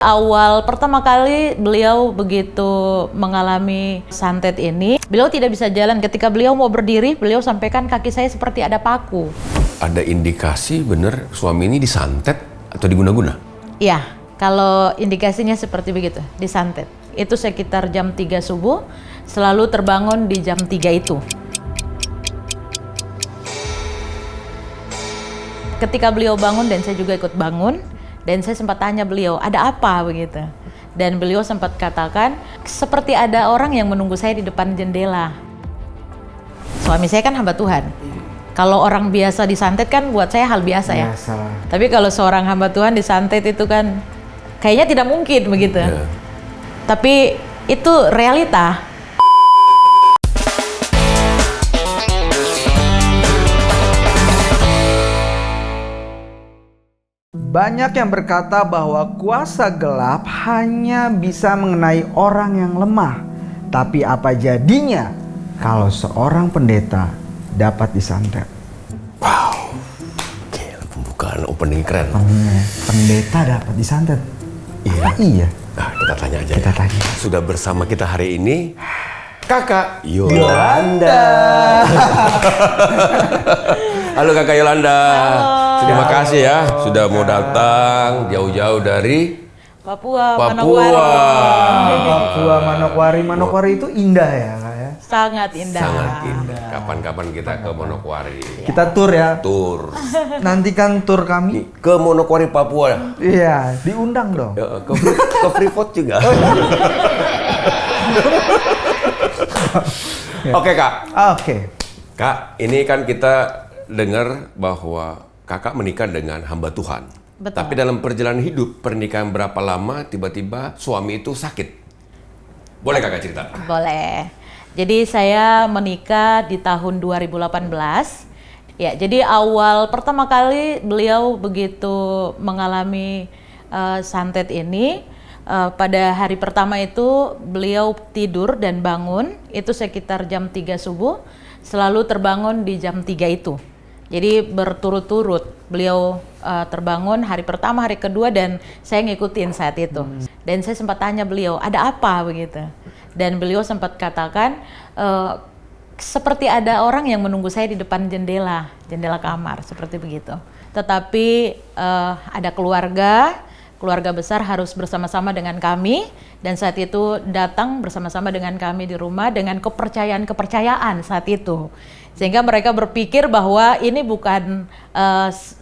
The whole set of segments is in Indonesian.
Awal pertama kali beliau begitu mengalami santet ini, beliau tidak bisa jalan. Ketika beliau mau berdiri, beliau sampaikan kaki saya seperti ada paku. Ada indikasi bener suami ini disantet atau diguna-guna? Iya, kalau indikasinya seperti begitu, disantet. Itu sekitar jam 3 subuh, selalu terbangun di jam 3 itu. Ketika beliau bangun dan saya juga ikut bangun, dan saya sempat tanya beliau, ada apa begitu? Dan beliau sempat katakan, seperti ada orang yang menunggu saya di depan jendela. Suami saya kan hamba Tuhan. Kalau orang biasa disantet kan buat saya hal biasa ya. Tapi kalau seorang hamba Tuhan disantet itu kan kayaknya tidak mungkin begitu. Yeah. Tapi itu realita. Banyak yang berkata bahwa kuasa gelap hanya bisa mengenai orang yang lemah. Tapi apa jadinya kalau seorang pendeta dapat disantet? Wow, gila, pembukaan opening keren. Pendeta dapat disantet? Iya. Iya. Nah, kita tanya aja. Kita tanya. Sudah bersama kita hari ini Kakak Yolanda. Halo Kakak Yolanda. Halo. Terima kasih ya sudah mau datang jauh-jauh dari Papua. Manokwari. Manokwari itu indah ya, Kak ya? Sangat indah. Sangat indah. Kapan-kapan kita ke Manokwari. Kita tur ya. Tur. Nantikan tur kami. Ke Manokwari Papua. Iya, diundang dong. Ya, ke Freeport juga. Oke Kak. Oke. Kak, ini kan kita dengar bahwa Kakak menikah dengan hamba Tuhan. Betul. Tapi dalam perjalanan hidup, pernikahan berapa lama tiba-tiba suami itu sakit? Boleh Kakak cerita? Boleh. Jadi saya menikah di tahun 2018. Ya, jadi awal pertama kali beliau begitu mengalami santet ini, pada hari pertama itu beliau tidur dan bangun, itu sekitar jam 3 subuh, selalu terbangun di jam 3 itu. Jadi berturut-turut beliau terbangun hari pertama, hari kedua, dan saya ngikutin saat itu. Dan saya sempat tanya beliau, ada apa begitu? Dan beliau sempat katakan, seperti ada orang yang menunggu saya di depan jendela kamar, seperti begitu. Tetapi ada keluarga besar harus bersama-sama dengan kami, dan saat itu datang bersama-sama dengan kami di rumah dengan kepercayaan saat itu. Sehingga mereka berpikir bahwa ini bukan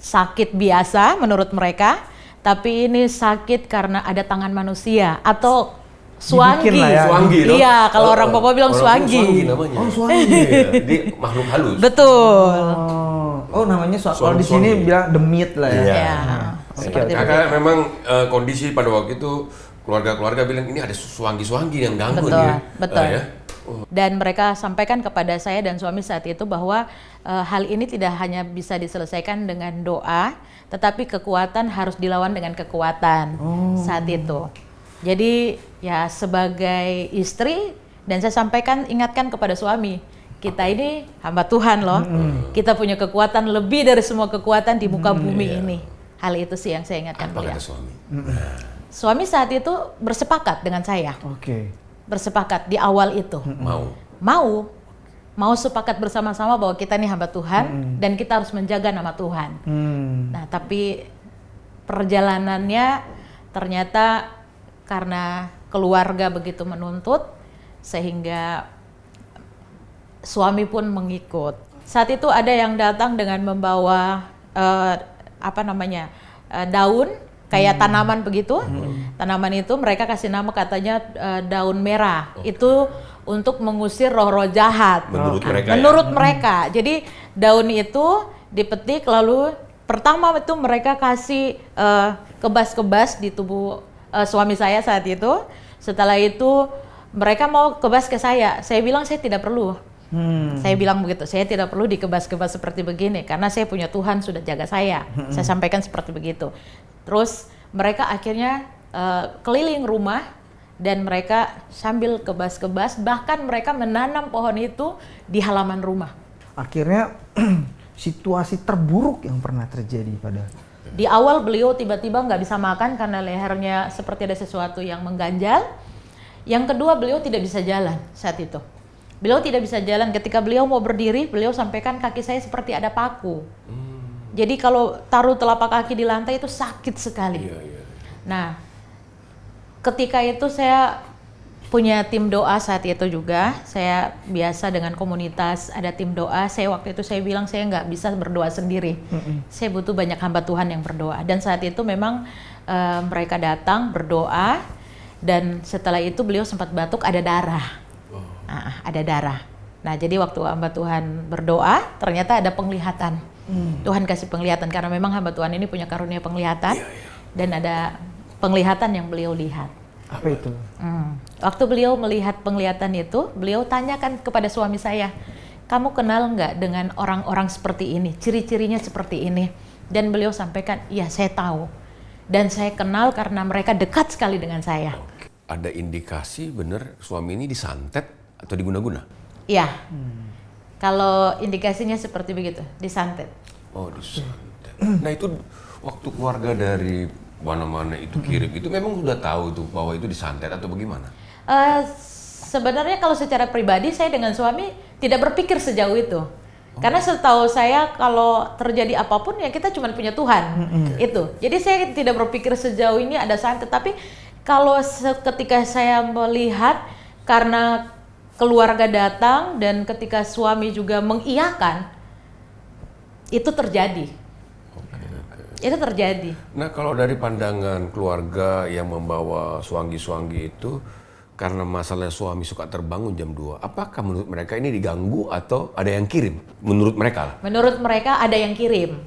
sakit biasa menurut mereka, tapi ini sakit karena ada tangan manusia atau swangi. Ya. Swangi, no? Iya, kalau orang Papua bilang swangi. Swangi namanya. Oh, swangi. Jadi makhluk halus. Betul. Oh, namanya kalau di sini bilang demit lah ya. Iya. Seperti Kakak begitu. memang kondisi pada waktu itu keluarga bilang ini ada swangi yang ganggu Betul, nih. betul. Ya. Dan mereka sampaikan kepada saya dan suami saat itu bahwa hal ini tidak hanya bisa diselesaikan dengan doa, tetapi kekuatan harus dilawan dengan kekuatan saat itu. Jadi ya sebagai istri, dan saya sampaikan, ingatkan kepada suami, kita ini hamba Tuhan loh, kita punya kekuatan lebih dari semua kekuatan di muka bumi ini. Hal itu sih yang saya ingatkan Apa beliau. kata suami? Suami saat itu bersepakat dengan saya. Oke. Bersepakat di awal itu. Mau sepakat bersama-sama bahwa kita ini hamba Tuhan dan kita harus menjaga nama Tuhan. Nah, tapi perjalanannya ternyata karena keluarga begitu menuntut sehingga suami pun mengikut. Saat itu ada yang datang dengan membawa daun kayak tanaman begitu. Tanaman itu mereka kasih nama katanya daun merah. Itu untuk mengusir roh-roh jahat. Menurut mereka. Jadi daun itu dipetik, lalu pertama itu mereka kasih kebas-kebas di tubuh suami saya saat itu. Setelah itu mereka mau kebas ke saya. Saya bilang saya tidak perlu. Saya bilang begitu, saya tidak perlu dikebas-kebas seperti begini karena saya punya Tuhan sudah jaga saya. Saya sampaikan seperti begitu. Terus mereka akhirnya keliling rumah dan mereka sambil kebas-kebas, bahkan mereka menanam pohon itu di halaman rumah. Akhirnya situasi terburuk yang pernah terjadi pada Di awal beliau tiba-tiba nggak bisa makan karena lehernya seperti ada sesuatu yang mengganjal. Yang kedua, beliau tidak bisa jalan saat itu. Beliau tidak bisa jalan. Ketika beliau mau berdiri, beliau sampaikan kaki saya seperti ada paku. Jadi kalau taruh telapak kaki di lantai itu sakit sekali. Nah, ketika itu saya punya tim doa saat itu juga. Saya biasa dengan komunitas, ada tim doa. Waktu itu saya bilang saya nggak bisa berdoa sendiri. Saya butuh banyak hamba Tuhan yang berdoa. Dan saat itu memang mereka datang berdoa. Dan setelah itu beliau sempat batuk, ada darah. Ada darah. Nah, jadi waktu hamba Tuhan berdoa, ternyata ada penglihatan. Tuhan kasih penglihatan karena memang hamba Tuhan ini punya karunia penglihatan. Dan ada penglihatan yang beliau lihat. Apa itu? Waktu beliau melihat penglihatan itu, beliau tanyakan kepada suami saya, kamu kenal nggak dengan orang-orang seperti ini, ciri-cirinya seperti ini? Dan beliau sampaikan, iya saya tahu. Dan saya kenal karena mereka dekat sekali dengan saya. Ada indikasi bener suami ini disantet atau diguna-guna? Iya. Kalau indikasinya seperti begitu, disantet. Oh, disantet. Nah itu waktu keluarga dari mana-mana itu kirim, itu memang sudah tahu tuh bahwa itu disantet atau bagaimana? Sebenarnya kalau secara pribadi saya dengan suami tidak berpikir sejauh itu. Karena setahu saya kalau terjadi apapun ya kita cuma punya Tuhan. Itu. Jadi saya tidak berpikir sejauh ini ada santet. Tapi kalau ketika saya melihat karena keluarga datang dan ketika suami juga mengiyakan, itu terjadi. Itu terjadi. Nah kalau dari pandangan keluarga yang membawa suanggi-suanggi itu, karena masalah suami suka terbangun jam 2, apakah menurut mereka ini diganggu atau ada yang kirim? Menurut mereka lah? Menurut mereka ada yang kirim.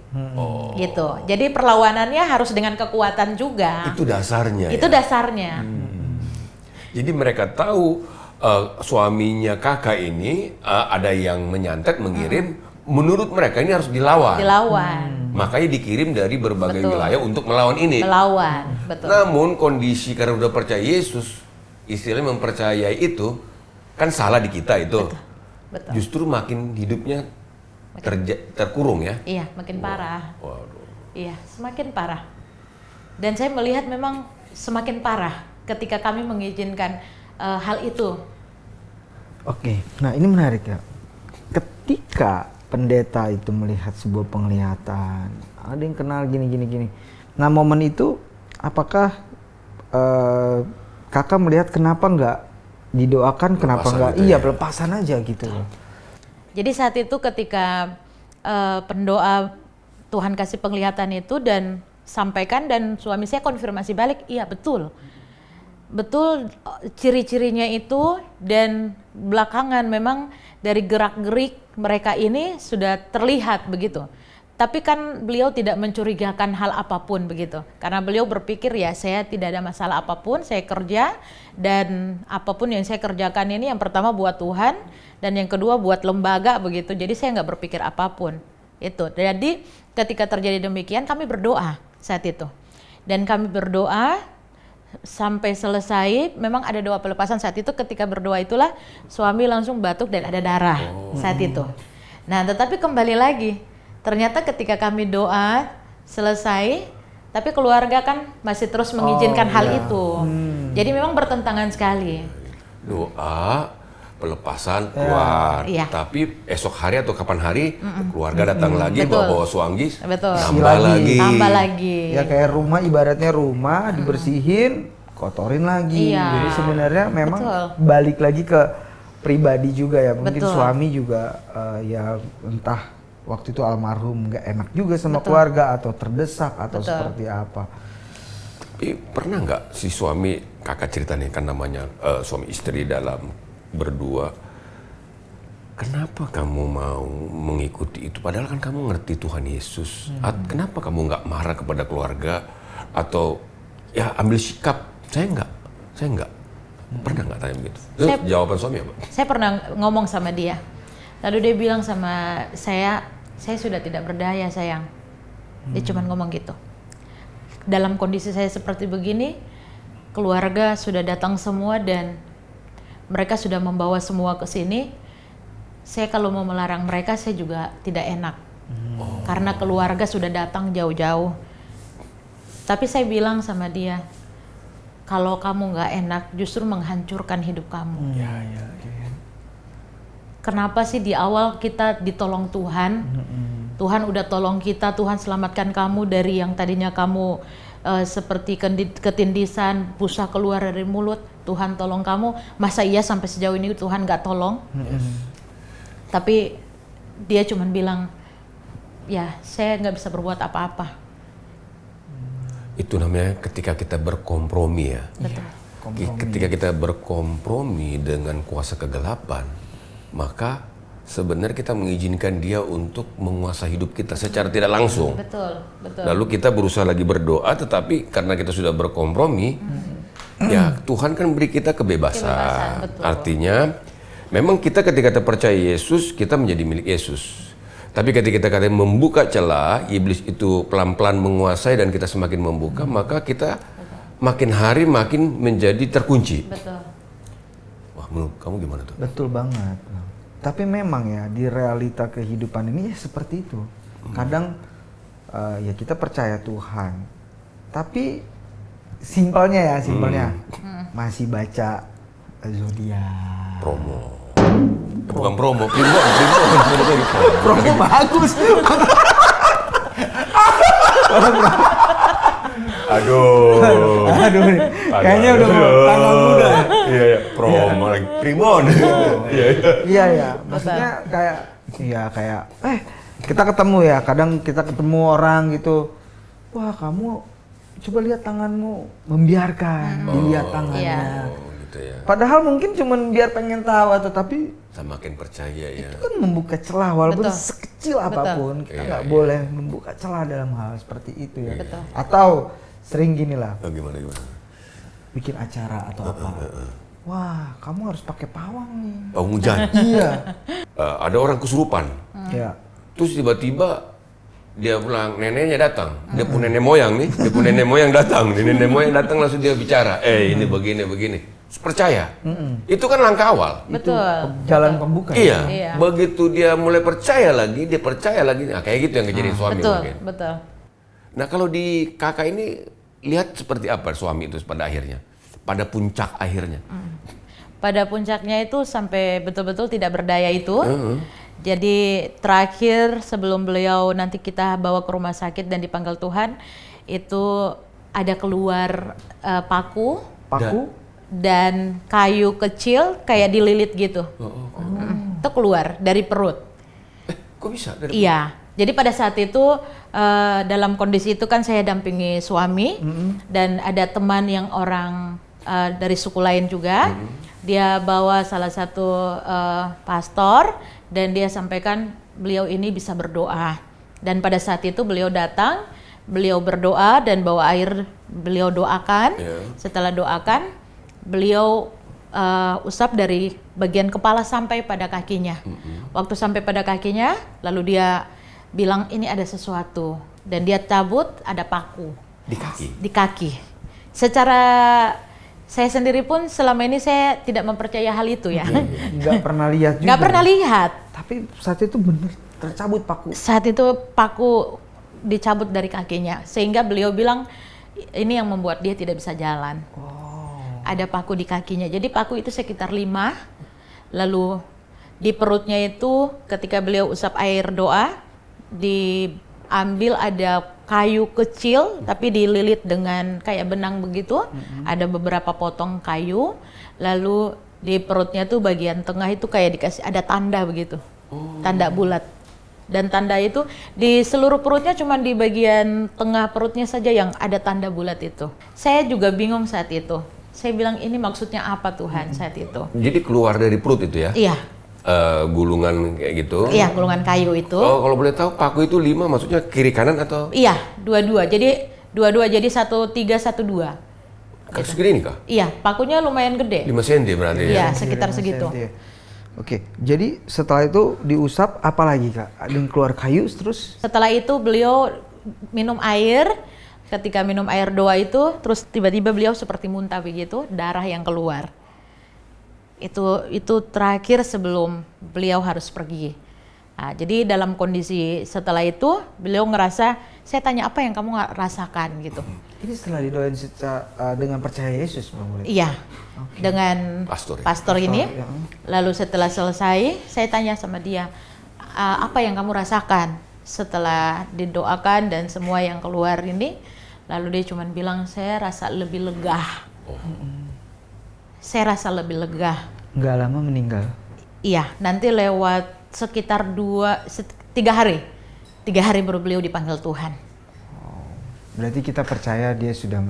Gitu. Jadi perlawanannya harus dengan kekuatan juga. Itu dasarnya. Itu dasarnya. Jadi mereka tahu suaminya kakak ini ada yang menyantet, mengirim. Menurut mereka ini harus dilawan. Makanya dikirim dari berbagai wilayah untuk melawan ini. Betul. Namun kondisi karena udah percaya Yesus, istilahnya mempercayai itu, kan salah di kita itu. Betul. Justru makin hidupnya terkurung ya. Iya, makin parah. Waduh. Iya, semakin parah. Dan saya melihat memang semakin parah ketika kami mengizinkan hal itu. Oke, nah ini menarik ya. Ketika pendeta itu melihat sebuah penglihatan, ada yang kenal gini. Nah momen itu, apakah kakak melihat kenapa nggak didoakan, kenapa nggak pelepasan aja gitu loh. Jadi saat itu ketika pendoa Tuhan kasih penglihatan itu dan sampaikan dan suami saya konfirmasi balik, iya betul ciri-cirinya itu dan belakangan memang dari gerak-gerik mereka ini sudah terlihat begitu. Tapi kan beliau tidak mencurigakan hal apapun begitu. Karena beliau berpikir ya saya tidak ada masalah apapun, saya kerja dan apapun yang saya kerjakan ini yang pertama buat Tuhan dan yang kedua buat lembaga begitu. Jadi saya nggak berpikir apapun. Itu. Jadi ketika terjadi demikian kami berdoa saat itu. Dan kami berdoa sampai selesai, memang ada doa pelepasan saat itu. Ketika berdoa itulah suami langsung batuk dan ada darah saat itu. Nah tetapi kembali lagi, ternyata ketika kami doa selesai, tapi keluarga kan masih terus mengizinkan hal itu. Jadi memang bertentangan sekali. Doa, pelepasan, keluar. Tapi esok hari atau kapan hari, keluarga datang lagi bawa suanggis, nambah lagi. Ya kayak rumah, ibaratnya rumah dibersihin, kotorin lagi. Jadi sebenarnya memang balik lagi ke pribadi juga ya. Mungkin suami juga ya entah waktu itu almarhum nggak enak juga sama keluarga atau terdesak atau seperti apa. Pernah nggak si suami, kakak cerita nih kan namanya suami istri dalam berdua, kenapa kamu mau mengikuti itu? Padahal kan kamu ngerti Tuhan Yesus. Kenapa kamu nggak marah kepada keluarga atau ya ambil sikap? Saya nggak. Pernah nggak tanya begitu? Jawaban suami apa? Saya pernah ngomong sama dia. Lalu dia bilang sama saya sudah tidak berdaya sayang. Dia cuma ngomong gitu. Dalam kondisi saya seperti begini, keluarga sudah datang semua dan mereka sudah membawa semua ke sini. Saya kalau mau melarang mereka, saya juga tidak enak. Karena keluarga sudah datang jauh-jauh. Tapi saya bilang sama dia, kalau kamu nggak enak justru menghancurkan hidup kamu. Ya. Kenapa sih di awal kita ditolong Tuhan? Tuhan udah tolong kita, Tuhan selamatkan kamu dari yang tadinya kamu seperti ketindisan, busa keluar dari mulut. Tuhan tolong kamu, masa iya sampai sejauh ini Tuhan nggak tolong? Tapi dia cuman bilang, ya saya nggak bisa berbuat apa-apa. Itu namanya ketika kita berkompromi ya. Betul. Ketika kita berkompromi dengan kuasa kegelapan, maka sebenarnya kita mengizinkan dia untuk menguasai hidup kita secara tidak langsung. Betul. Lalu kita berusaha lagi berdoa, tetapi karena kita sudah berkompromi, ya Tuhan kan beri kita kebebasan. Betul. Artinya, memang kita ketika kita percaya Yesus, kita menjadi milik Yesus. Tapi ketika kita membuka celah, iblis itu pelan-pelan menguasai dan kita semakin membuka, maka kita makin hari makin menjadi terkunci. Betul. Wah, menurut kamu gimana tuh? Betul banget. Tapi memang ya di realita kehidupan ini ya seperti itu. Kadang ya kita percaya Tuhan, tapi simpelnya masih baca zodiak. Promo. Bukan promo, primbon. Promo bagus. Aduh. Kayaknya udah tanggal muda. Iya, promo lagi. Primbon. Iya. Maksudnya kayak kita ketemu ya, kadang kita ketemu orang gitu. Wah, kamu coba lihat tanganmu, membiarkan dilihat tangannya. Gitu ya. Padahal mungkin cuman biar pengen tahu, tetapi Semakin percaya ya. itu kan membuka celah walaupun Betul. sekecil apapun. Kita nggak Iya. boleh membuka celah dalam hal seperti itu ya. Betul. Atau sering gini lah, Gimana? bikin acara atau apa. Wah, kamu harus pakai pawang nih. Pawang hujan. Iya. Ada orang kesurupan. Ya. Terus tiba-tiba dia bilang neneknya datang. Dia punya nenek moyang nih. Dia punya nenek moyang datang. Nenek moyang datang langsung dia bicara. Ini begini. Percaya. Itu kan langkah awal. Betul. Jalan pembuka. Iya. Begitu dia mulai percaya lagi, dia percaya lagi. Nah, kayak gitu yang kejadian suami mungkin. Betul. Nah, kalau di kakak ini lihat seperti apa suami itu pada akhirnya? Pada puncak akhirnya. Pada puncaknya itu sampai betul-betul tidak berdaya itu. Jadi terakhir sebelum beliau nanti kita bawa ke rumah sakit dan dipanggil Tuhan, itu ada keluar paku dan kayu kecil kayak dililit gitu. Itu keluar dari perut. Kok bisa? Iya. Jadi pada saat itu dalam kondisi itu kan saya dampingi suami dan ada teman yang orang dari suku lain juga. Dia bawa salah satu pastor dan dia sampaikan beliau ini bisa berdoa. Dan pada saat itu beliau datang, beliau berdoa dan bawa air beliau doakan. Setelah doakan, beliau usap dari bagian kepala sampai pada kakinya. Waktu sampai pada kakinya, lalu dia bilang ini ada sesuatu dan dia cabut ada paku di kaki. Secara saya sendiri pun selama ini saya tidak mempercaya hal itu ya. Nggak pernah lihat juga. Nggak pernah lihat. Tapi saat itu bener tercabut paku. Saat itu paku dicabut dari kakinya sehingga beliau bilang ini yang membuat dia tidak bisa jalan. Ada paku di kakinya. Jadi paku itu sekitar 5. Lalu di perutnya itu ketika beliau usap air doa diambil ada kayu kecil tapi dililit dengan kayak benang begitu. Ada beberapa potong kayu. Lalu di perutnya tuh bagian tengah itu kayak dikasih ada tanda begitu. Tanda bulat. Dan tanda itu di seluruh perutnya cuma di bagian tengah perutnya saja yang ada tanda bulat itu. Saya juga bingung saat itu. Saya bilang ini maksudnya apa Tuhan saat itu. Jadi keluar dari perut itu ya? Iya. Gulungan kayak gitu? Iya, gulungan kayu itu. Oh, kalau boleh tahu paku itu 5 maksudnya kiri kanan atau? Iya, dua-dua. Jadi dua-dua jadi 1-3, 1-2. Segini ini kah? Iya, pakunya lumayan gede. 5 cm berarti ya? Iya, sekitar 5 segitu. senti ya. Oke, jadi setelah itu diusap apa lagi Kak? Ada yang keluar kayu terus? Setelah itu beliau minum air. Ketika minum air doa itu, terus tiba-tiba beliau seperti muntah begitu, darah yang keluar. Itu terakhir sebelum beliau harus pergi. Nah, jadi dalam kondisi setelah itu beliau ngerasa Saya tanya apa yang kamu rasakan gitu. Ini setelah didoain dengan percaya Yesus, Bang Murid? Iya, dengan pastor ini. Ya. Lalu setelah selesai, saya tanya sama dia, apa yang kamu rasakan setelah didoakan dan semua yang keluar ini? Lalu dia cuma bilang, saya rasa lebih lega. Saya rasa lebih lega. Nggak lama meninggal? Iya, nanti lewat sekitar 3 hari. 3 hari baru beliau dipanggil Tuhan. Berarti kita percaya dia sudah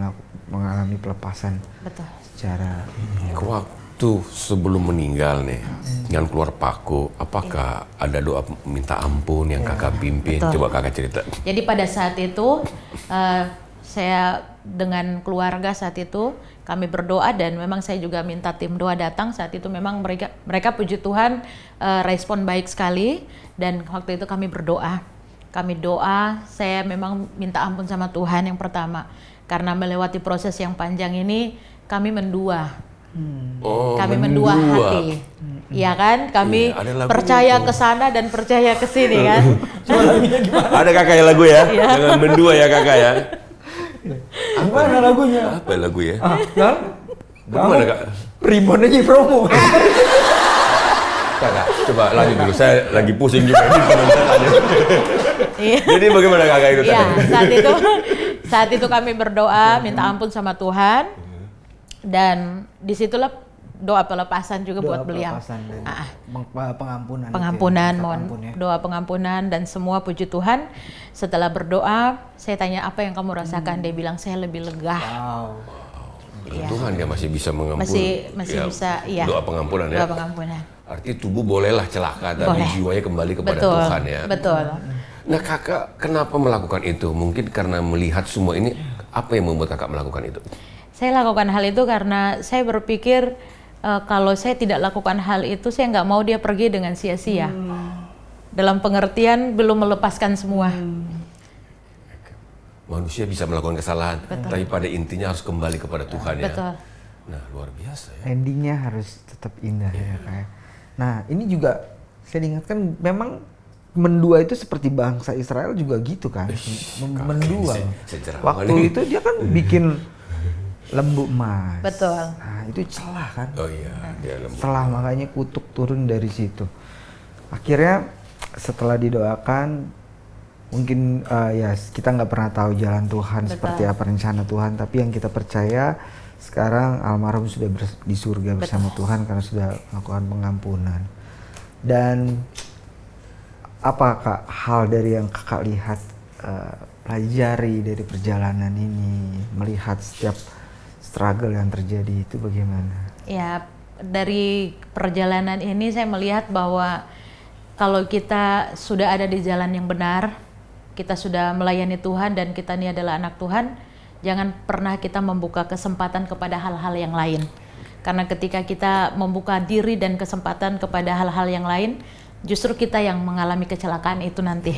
mengalami pelepasan. Betul. Secara Waktu sebelum meninggal nih, dengan keluar paku, apakah ada doa minta ampun yang kakak pimpin? Betul. Coba kakak cerita. Jadi pada saat itu saya dengan keluarga saat itu kami berdoa dan memang saya juga minta tim doa datang. Saat itu memang mereka puji Tuhan respon baik sekali dan waktu itu kami berdoa. Kami doa, saya memang minta ampun sama Tuhan yang pertama karena melewati proses yang panjang ini kami mendua. Kami mendua hati. Iya kan? Kami percaya ke sana dan percaya ke sini kan. Ada kakak ya lagu ya? Jangan mendua ya kakak ya. Gimana lagunya? Apa lagu ya? Gimana Kak? Primbon aja promo. Kakak, coba lanjut dulu. Saya lagi pusing juga ini penontonannya. Jadi bagaimana kakak itu tadi? Iya, saat itu kami berdoa minta ampun sama Tuhan dan disitulah doa pelepasan juga buat beliau. Pengampunan, doa pengampunan dan semua puji Tuhan. Setelah berdoa, saya tanya apa yang kamu rasakan? Dia bilang saya lebih lega. Ya. Tuhan dia masih bisa mengampuni. Masih ya, bisa, iya. Doa pengampunan ya. Doa pengampunan. Artinya tubuh bolehlah celaka tapi jiwanya kembali kepada Tuhan ya. Betul. Nah kakak kenapa melakukan itu? Mungkin karena melihat semua ini, apa yang membuat kakak melakukan itu? Saya lakukan hal itu karena saya berpikir kalau saya tidak lakukan hal itu, saya nggak mau dia pergi dengan sia-sia. Dalam pengertian belum melepaskan semua. Manusia bisa melakukan kesalahan, tapi pada intinya harus kembali kepada Tuhan ya. Betul. Nah luar biasa ya. Endingnya harus tetap indah ya kayak. Nah ini juga saya diingatkan memang mendua itu seperti bangsa Israel juga gitu kan. Mendua. Waktu itu dia kan bikin lembu emas. Betul. Nah itu celah kan. Oh iya, dia lembu. Celah makanya kutuk turun dari situ. Akhirnya setelah didoakan, mungkin ya kita nggak pernah tahu jalan Tuhan. Betul. Seperti apa rencana Tuhan. Tapi yang kita percaya sekarang almarhum sudah di surga bersama Tuhan karena sudah melakukan pengampunan. Dan apa kak hal dari yang kakak lihat, pelajari dari perjalanan ini, melihat setiap struggle yang terjadi itu bagaimana? Ya, dari perjalanan ini saya melihat bahwa kalau kita sudah ada di jalan yang benar, kita sudah melayani Tuhan dan kita ini adalah anak Tuhan, jangan pernah kita membuka kesempatan kepada hal-hal yang lain. Karena ketika kita membuka diri dan kesempatan kepada hal-hal yang lain, justru kita yang mengalami kecelakaan itu nanti.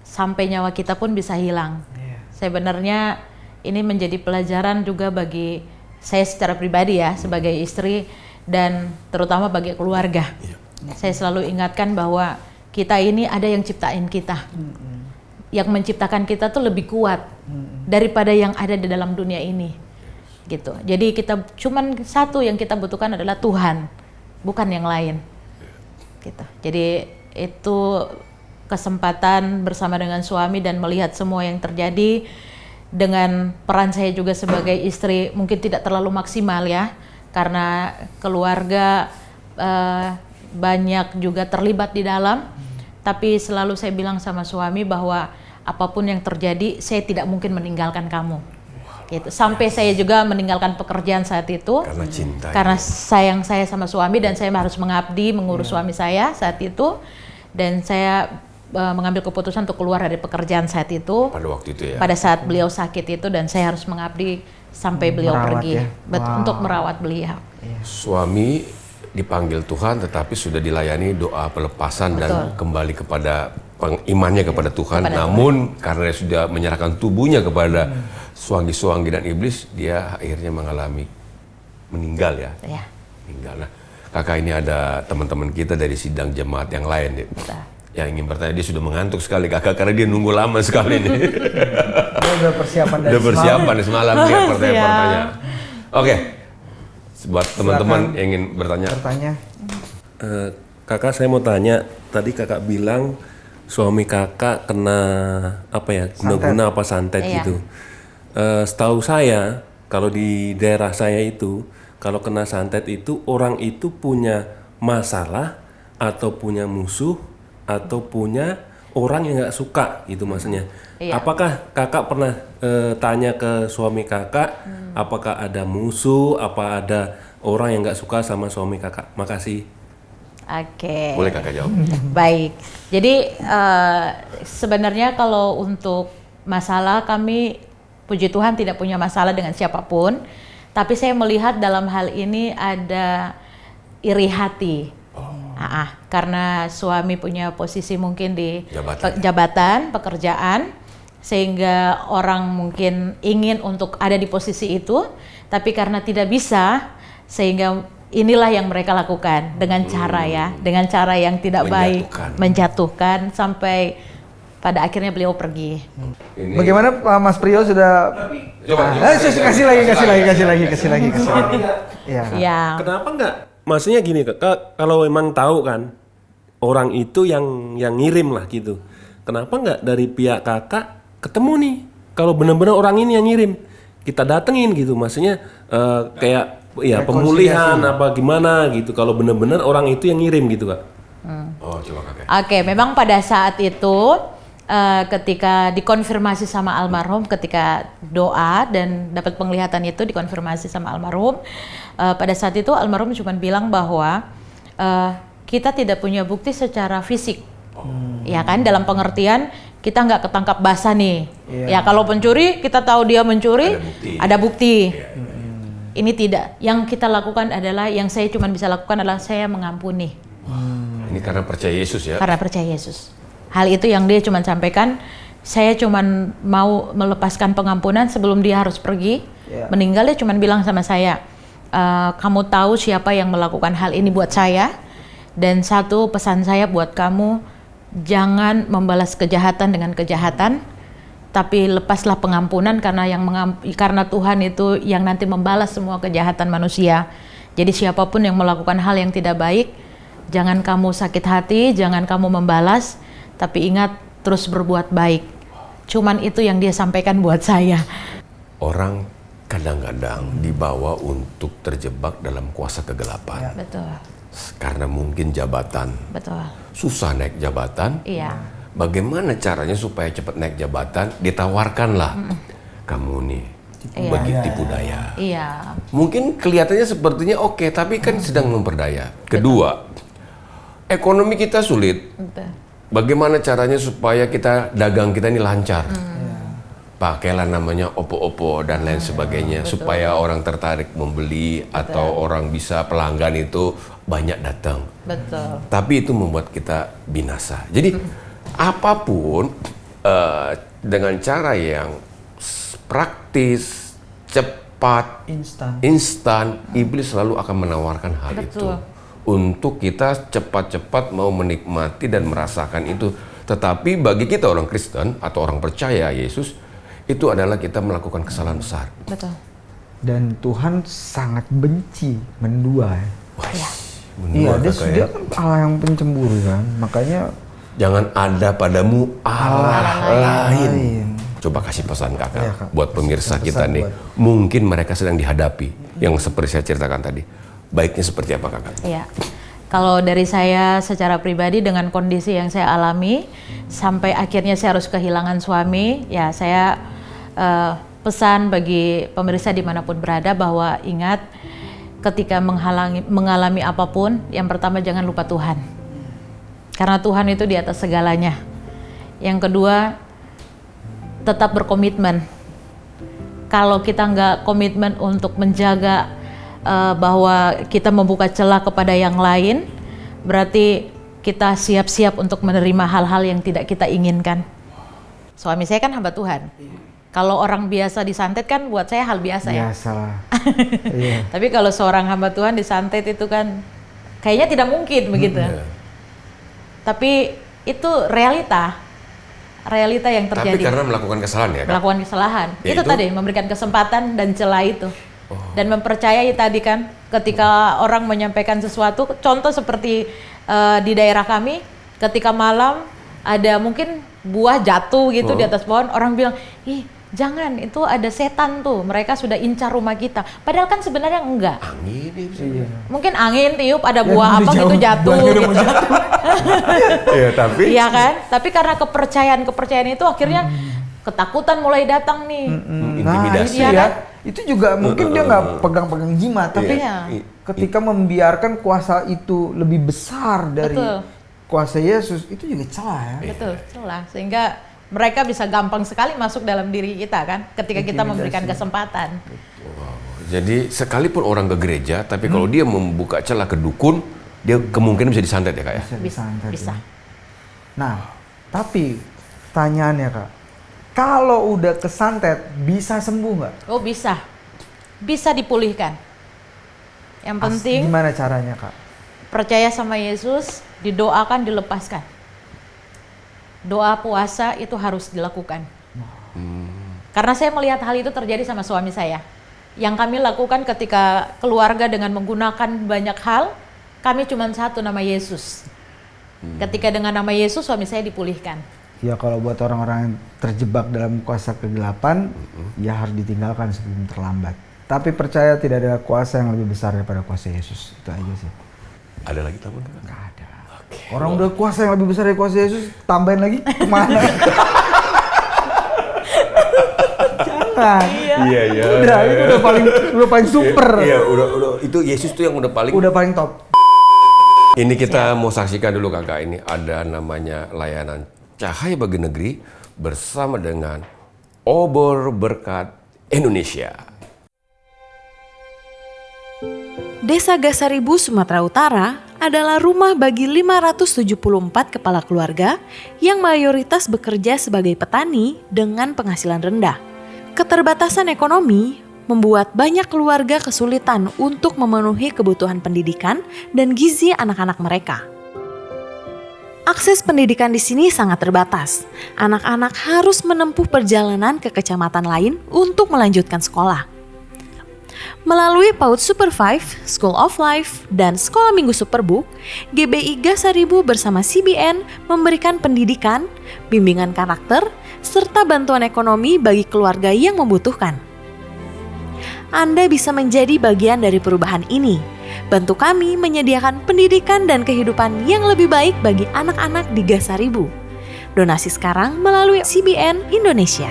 Sampai nyawa kita pun bisa hilang. Sebenarnya ini menjadi pelajaran juga bagi saya secara pribadi ya, sebagai istri dan terutama bagi keluarga. Saya selalu ingatkan bahwa kita ini ada yang ciptain kita. Yang menciptakan kita tuh lebih kuat daripada yang ada di dalam dunia ini. Gitu. Jadi kita cuman satu yang kita butuhkan adalah Tuhan, bukan yang lain. Gitu. Jadi itu kesempatan bersama dengan suami dan melihat semua yang terjadi. Dengan peran saya juga sebagai istri mungkin tidak terlalu maksimal ya, karena keluarga banyak juga terlibat di dalam. Tapi selalu saya bilang sama suami bahwa apapun yang terjadi, saya tidak mungkin meninggalkan kamu. Gitu. Sampai saya juga meninggalkan pekerjaan saat itu. Karena cinta. Karena sayang saya sama suami dan saya harus mengabdi, mengurus suami saya saat itu. Dan saya mengambil keputusan untuk keluar dari pekerjaan saat itu. Pada waktu itu ya. Pada saat beliau sakit itu dan saya harus mengabdi sampai beliau pergi ya? Untuk merawat beliau. Suami dipanggil Tuhan tetapi sudah dilayani doa pelepasan dan kembali kepada imannya kepada Tuhan. Namun karena dia sudah menyerahkan tubuhnya kepada suangi-suangi dan iblis, dia akhirnya mengalami meninggal ya. Meninggal. Nah, kakak ini ada teman-teman kita dari sidang jemaat yang lain. yang ingin bertanya. Dia sudah mengantuk sekali kakak karena dia nunggu lama sekali nih. Dia udah persiapan dari Udah persiapan nih semalam dia Siap. pertanyaan-pertanyaan. Oke, buat teman-teman yang ingin bertanya. Bertanya. Kakak saya mau tanya, tadi kakak bilang suami kakak kena apa ya, guna-guna apa santet Iya. gitu. Setahu saya kalau di daerah saya itu kalau kena santet itu orang itu punya masalah atau punya musuh atau punya orang yang nggak suka gitu maksudnya. Iya. Apakah kakak pernah tanya ke suami kakak apakah ada musuh, apa ada orang yang nggak suka sama suami kakak? Makasih. Oke. Boleh kakak jawab? Baik. Jadi sebenarnya kalau untuk masalah kami puji Tuhan tidak punya masalah dengan siapapun. Tapi saya melihat dalam hal ini ada iri hati. Karena suami punya posisi mungkin di jabatan, pekerjaan, sehingga orang mungkin ingin untuk ada di posisi itu, tapi karena tidak bisa, sehingga inilah yang mereka lakukan dengan cara yang tidak baik, menjatuhkan sampai pada akhirnya beliau pergi. Bagaimana Pak Mas Priyo sudah? Kasih lagi. Iya. Ya. Kenapa enggak? Maksudnya gini kak, kalau memang tahu kan orang itu yang ngirim lah gitu. Kenapa enggak dari pihak kakak ketemu nih? Kalau benar-benar orang ini yang ngirim, kita datengin gitu. Maksudnya kayak ya pemulihan apa gimana gitu. Kalau benar-benar orang itu yang ngirim gitu kak. Oh coba kakak. Oke, memang pada saat itu ketika dikonfirmasi sama almarhum, ketika doa dan dapat penglihatan itu dikonfirmasi sama almarhum, pada saat itu almarhum cuma bilang bahwa kita tidak punya bukti secara fisik, ya kan, dalam pengertian kita nggak ketangkap basah nih, ya kalau pencuri kita tahu dia mencuri, ada bukti. Ini tidak, yang kita lakukan adalah, yang saya cuma bisa lakukan adalah saya mengampuni. Ini karena percaya Yesus ya? Karena percaya Yesus. Hal itu yang dia cuma sampaikan, saya cuma mau melepaskan pengampunan sebelum dia harus pergi. Meninggal dia cuma bilang sama saya, kamu tahu siapa yang melakukan hal ini buat saya, dan satu pesan saya buat kamu, jangan membalas kejahatan dengan kejahatan, tapi lepaslah pengampunan karena Tuhan itu yang nanti membalas semua kejahatan manusia. Jadi siapapun yang melakukan hal yang tidak baik, jangan kamu sakit hati, jangan kamu membalas, tapi ingat terus berbuat baik. Cuman itu yang dia sampaikan buat saya. Orang kadang-kadang dibawa untuk terjebak dalam kuasa kegelapan. Betul. Karena mungkin jabatan. Betul. Susah naik jabatan. Iya. Bagaimana caranya supaya cepat naik jabatan? Ditawarkanlah. Kamu nih bagi tipu daya. Iya. Mungkin kelihatannya sepertinya oke, tapi kan sedang memperdaya. Kedua, ekonomi kita sulit. Betul. Bagaimana caranya supaya dagang kita ini lancar? Pakailah namanya opo-opo dan lain sebagainya, supaya orang tertarik membeli atau orang bisa pelanggan itu banyak datang. Betul. Tapi itu membuat kita binasa. Jadi apapun dengan cara yang praktis, cepat, instan, iblis selalu akan menawarkan hal itu. Untuk kita cepat-cepat mau menikmati dan merasakan itu. Tetapi bagi kita orang Kristen atau orang percaya Yesus, itu adalah kita melakukan kesalahan besar. Betul. Dan Tuhan sangat benci mendua. Iya, dia kan Allah yang pencemburu kan. Makanya jangan ada padamu Allah lain. Coba kasih pesan kakak buat pemirsa kita nih. Mungkin mereka sedang dihadapi yang seperti saya ceritakan tadi. Baiknya seperti apa kakak? Iya, kalau dari saya secara pribadi dengan kondisi yang saya alami, sampai akhirnya saya harus kehilangan suami, ya saya pesan bagi pemirsa dimanapun berada bahwa ingat, ketika mengalami apapun, yang pertama jangan lupa Tuhan. Karena Tuhan itu di atas segalanya. Yang kedua, tetap berkomitmen. Kalau kita nggak komitmen untuk menjaga bahwa kita membuka celah kepada yang lain, berarti kita siap-siap untuk menerima hal-hal yang tidak kita inginkan. Suami saya kan hamba Tuhan. Kalau orang biasa disantet kan buat saya hal biasa ya. Biasalah. Tapi kalau seorang hamba Tuhan disantet itu kan kayaknya tidak mungkin begitu. Tapi itu realita yang terjadi. Tapi karena melakukan kesalahan ya, Kak? Melakukan kesalahan. Ya, itu tadi memberikan kesempatan dan celah itu. Dan mempercayai tadi kan ketika orang menyampaikan sesuatu, contoh seperti di daerah kami ketika malam ada mungkin buah jatuh gitu di atas pohon, orang bilang, "Ih, jangan, itu ada setan tuh, mereka sudah incar rumah kita." Padahal kan sebenarnya enggak. Angin Iya. Mungkin angin tiup, ada buah apa gitu jatuh gitu. Iya, tapi Iya kan? Tapi karena kepercayaan itu akhirnya ketakutan mulai datang nih. Nah, intimidasi. itu ya. Itu juga mungkin dia nggak pegang-pegang jimat, tapi Iya. ketika membiarkan kuasa itu lebih besar dari Betul. kuasa Yesus, itu juga celah ya. Betul, celah. Sehingga mereka bisa gampang sekali masuk dalam diri kita kan ketika kita memberikan kesempatan. jadi sekalipun orang ke gereja, tapi kalau dia membuka celah ke dukun, dia kemungkinan bisa disantet ya, Kak ya? Disantet Bisa. ya. Nah, tapi pertanyaannya Kak, kalau udah kesantet bisa sembuh nggak? Oh, bisa. Bisa dipulihkan. Yang penting Gimana caranya Kak? percaya sama Yesus, didoakan, dilepaskan. Doa puasa itu harus dilakukan. Karena saya melihat hal itu terjadi sama suami saya. Yang kami lakukan ketika keluarga dengan menggunakan banyak hal, kami cuma satu, nama Yesus. Ketika dengan nama Yesus suami saya dipulihkan. Ya kalau buat orang-orang yang terjebak dalam kuasa kegelapan, ya harus ditinggalkan sebelum terlambat. Tapi percaya tidak ada kuasa yang lebih besar daripada kuasa Yesus. Itu aja sih. Ada lagi teman? Nggak ada. Orang udah kuasa yang lebih besar dari kuasa Yesus, tambahin lagi kemana? Jangan. Iya. Udah, itu udah paling super. Iya, udah itu Yesus tuh yang udah paling. Udah paling top. Ini kita mau saksikan dulu Kakak, ini ada namanya layanan Cahaya Bagi Negeri bersama dengan Obor Berkat Indonesia. Desa Gasaribu, Sumatera Utara adalah rumah bagi 574 kepala keluarga yang mayoritas bekerja sebagai petani dengan penghasilan rendah. Keterbatasan ekonomi membuat banyak keluarga kesulitan untuk memenuhi kebutuhan pendidikan dan gizi anak-anak mereka. Akses pendidikan di sini sangat terbatas. Anak-anak harus menempuh perjalanan ke kecamatan lain untuk melanjutkan sekolah. Melalui PAUD Super 5, School of Life, dan Sekolah Minggu Superbook, GBI Gasaribu bersama CBN memberikan pendidikan, bimbingan karakter, serta bantuan ekonomi bagi keluarga yang membutuhkan. Anda bisa menjadi bagian dari perubahan ini. Bantu kami menyediakan pendidikan dan kehidupan yang lebih baik bagi anak-anak di Gasaribu. Donasi sekarang melalui CBN Indonesia.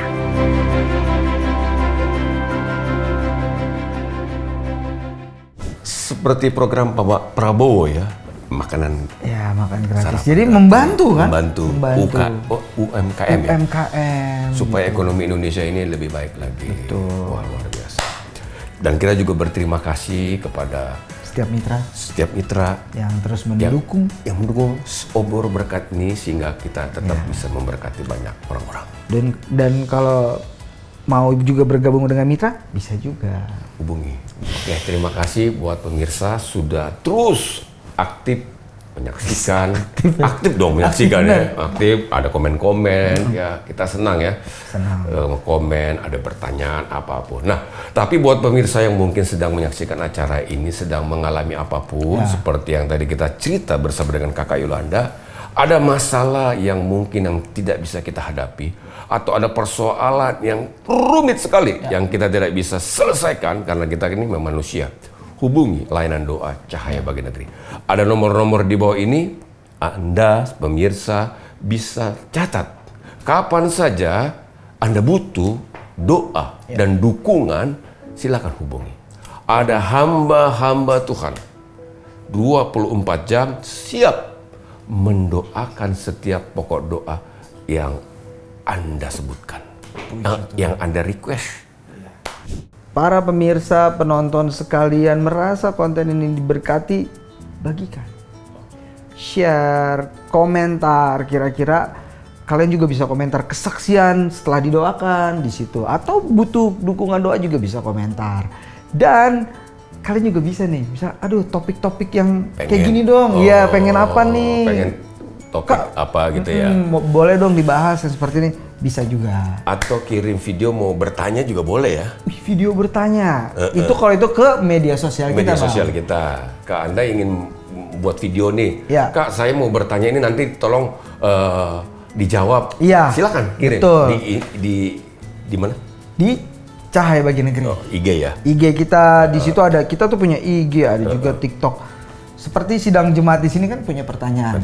Seperti program Pak Prabowo ya, makanan Ya, makan gratis. sarapan Jadi gratis. membantu kan? Membantu. UMKM ya. UMKM. Supaya ekonomi Indonesia ini lebih baik lagi. Betul. Wah, luar biasa. Dan kita juga berterima kasih kepada Setiap mitra yang yang terus mendukung. mendukung Obor Berkat ini sehingga kita tetap bisa memberkati banyak orang-orang. Dan kalau mau juga bergabung dengan mitra, bisa juga. Hubungi. Oke, terima kasih buat pemirsa sudah terus aktif menyaksikan. Aktif dong menyaksikan ya. Aktif, ada komen-komen ya. Kita senang ya. Senang. Komen, ada pertanyaan apapun. Nah, tapi buat pemirsa yang mungkin sedang menyaksikan acara ini sedang mengalami apapun seperti yang tadi kita cerita bersama dengan Kakak Yolanda, ada masalah yang mungkin yang tidak bisa kita hadapi atau ada persoalan yang rumit sekali yang kita tidak bisa selesaikan karena kita ini memang manusia. Hubungi layanan doa Cahaya Bagi Negeri. Ada nomor-nomor di bawah ini, Anda pemirsa bisa catat. Kapan saja Anda butuh doa dan dukungan, silakan hubungi. Ada hamba-hamba Tuhan 24 jam siap mendoakan setiap pokok doa yang Anda sebutkan, yang Anda request. Para pemirsa, penonton sekalian merasa konten ini diberkati, bagikan. Share, komentar, kira-kira kalian juga bisa komentar kesaksian setelah didoakan di situ, atau butuh dukungan doa juga bisa komentar. Dan kalian juga bisa nih, bisa aduh topik-topik yang kayak gini dong. Iya, pengen apa nih? Pengen topik apa gitu ya. Boleh dong dibahas yang seperti ini, bisa juga. Atau kirim video mau bertanya juga boleh ya. Video bertanya, itu kalau itu ke media sosial Media kita, sosial Bang. kita. Kak, Anda ingin buat video nih. Ya. Kak, saya mau bertanya ini, nanti tolong dijawab. Iya, Silakan kirim. betul. Di mana? Di Cahaya Bagi Negeri. Oh, IG ya. IG kita di situ ada, kita tuh punya IG, ada juga TikTok. Seperti sidang jemaat di sini kan punya pertanyaan.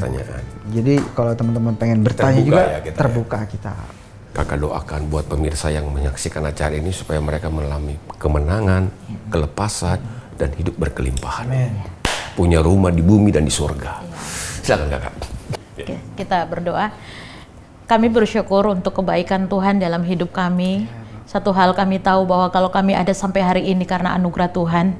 Jadi kalau teman-teman pengen bertanya Terbuka juga ya kita terbuka kita. Kakak doakan buat pemirsa yang menyaksikan acara ini supaya mereka mengalami kemenangan, kelepasan, dan hidup berkelimpahan. Amin. Punya rumah di bumi dan di surga. Silakan Kakak. Oke, kita berdoa. Kami bersyukur untuk kebaikan Tuhan dalam hidup kami. Satu hal kami tahu bahwa kalau kami ada sampai hari ini karena anugerah Tuhan.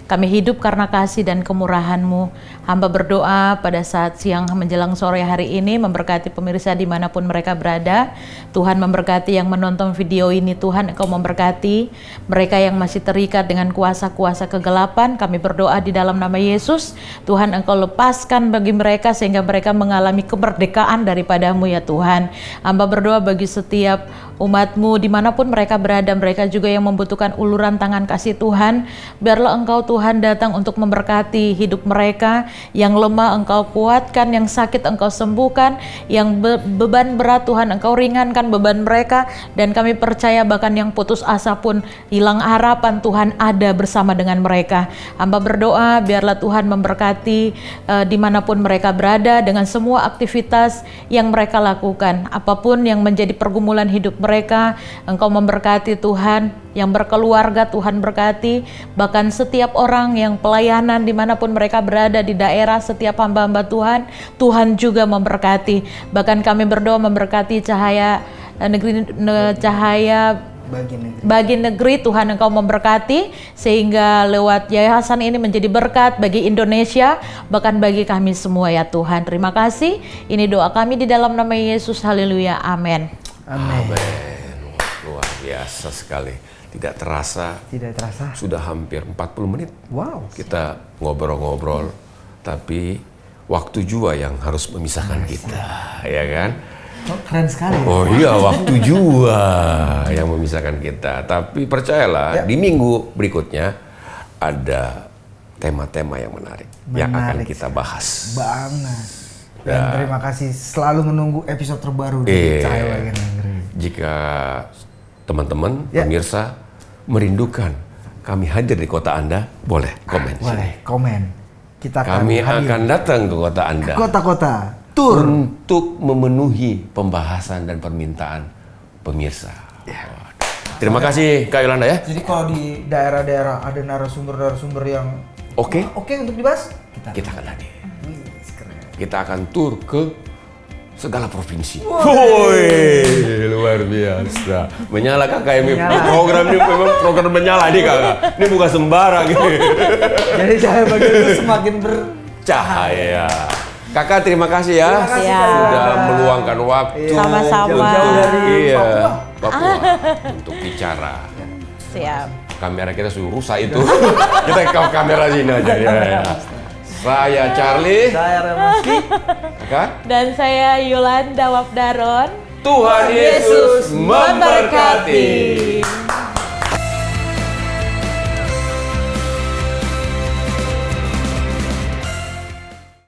Kami hidup karena kasih dan kemurahan-Mu. Hamba berdoa pada saat siang menjelang sore hari ini memberkati pemirsa dimanapun mereka berada. Tuhan memberkati yang menonton video ini. Tuhan, Engkau memberkati mereka yang masih terikat dengan kuasa-kuasa kegelapan. Kami berdoa di dalam nama Yesus. Tuhan, Engkau lepaskan bagi mereka sehingga mereka mengalami kemerdekaan daripada-Mu ya Tuhan. Hamba berdoa bagi setiap umat-Mu dimanapun mereka berada, mereka juga yang membutuhkan uluran tangan kasih Tuhan. Biarlah Engkau Tuhan datang untuk memberkati hidup mereka. Yang lemah Engkau kuatkan, yang sakit Engkau sembuhkan, yang beban berat Tuhan Engkau ringankan beban mereka. Dan kami percaya bahkan yang putus asa pun hilang harapan, Tuhan ada bersama dengan mereka. Hamba berdoa biarlah Tuhan memberkati dimanapun mereka berada dengan semua aktivitas yang mereka lakukan. Apapun yang menjadi pergumulan hidup mereka, Engkau memberkati Tuhan. Yang berkeluarga Tuhan berkati, bahkan setiap orang yang pelayanan dimanapun mereka berada di daerah, setiap hamba-hamba Tuhan, Tuhan juga memberkati. Bahkan kami berdoa memberkati Cahaya Bagi Negeri, Tuhan Engkau memberkati sehingga lewat yayasan ini menjadi berkat bagi Indonesia, bahkan bagi kami semua ya Tuhan. Terima kasih. Ini doa kami di dalam nama Yesus. Haleluya. Amin. Amin. Luar biasa sekali. Tidak terasa sudah hampir 40 menit. Wow. Kita ngobrol-ngobrol, tapi waktu juga yang harus memisahkan kita, ya kan? Oh, keren sekali. Oh iya, waktu juga yang memisahkan kita. Tapi percayalah, di minggu berikutnya ada tema-tema yang menarik yang akan kita bahas. Banget. Dan terima kasih selalu menunggu episode terbaru di Cahaya Bagi Negeri. Jika teman-teman, pemirsa merindukan kami hadir di kota Anda, boleh komen. Boleh komen. Kami akan datang ke kota Anda. Kota-kota tur untuk memenuhi pembahasan dan permintaan pemirsa. Terima kasih Kak Yolanda ya. Jadi kalau di daerah-daerah ada narasumber yang oke untuk dibahas, kita akan hadir. Kita akan tur ke segala provinsi. Woi, luar biasa. Menyala Kakak ini. Program ini memang program menyala nih Kakak. Ini bukan sembarang ini. Jadi Cahaya Bagi itu semakin bercahaya. Kakak terima kasih ya. Sudah meluangkan waktu. Sama-sama. Papua untuk bicara. Siap. Kamera kita sudah rusak itu. Kita ke kamera sini aja ya. Saya Charlie. Saya Remeski. Dan saya Yolanda Wabdaron. Tuhan Yesus memberkati.